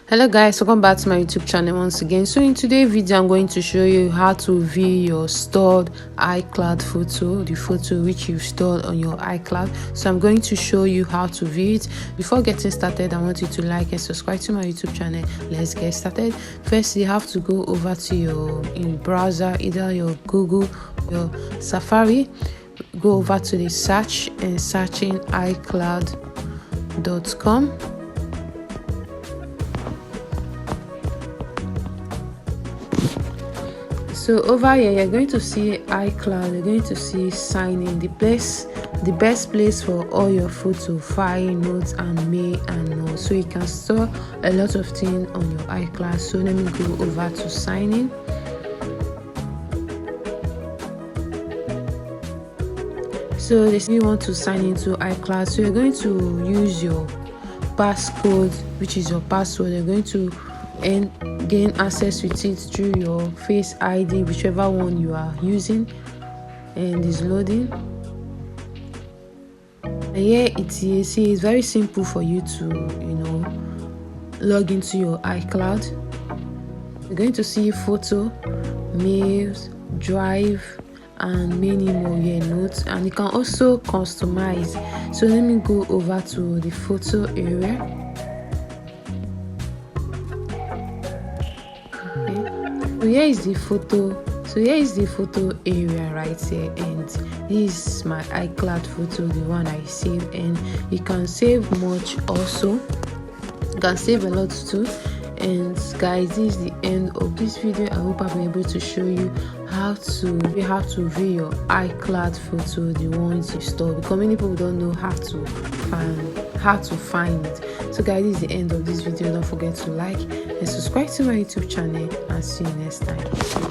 Hello guys, welcome back to my YouTube channel once again. So in today's video I'm going to show you how to view your stored iCloud photo, the photo which you've stored on your iCloud. So I'm going to show you how to view it. Before getting started, I want you to like and subscribe to my YouTube channel. Let's get started. First, you have to go over to your browser, either your Google, your Safari. Go over to the search and searching iCloud.com. So over here you're going to see iCloud, you're going to see sign in, the best place for all your photo, file, notes and mail and more. So you can store a lot of things on your iCloud. So let me go over to sign in. So this you want to sign into iCloud, so you're going to use your passcode, which is your password. You're going to gain access with it through your Face ID, whichever one you are using, and is loading. And here it is. See, it's very simple for you to log into your iCloud. You're going to see photo, mails, drive and many more here, notes, and you can also customize. So let me go over to the photo area. So here is the photo. So here is the photo area right here, and this is my iCloud photo, the one I saved. And you can save much also. You can save a lot too. And guys, this is the end of this video. I hope I've been able to show you how to view your iCloud photo, the ones you store, because many people don't know how to find it. So guys, this is the end of this video. Don't forget to like and subscribe to my YouTube channel, and see you next time.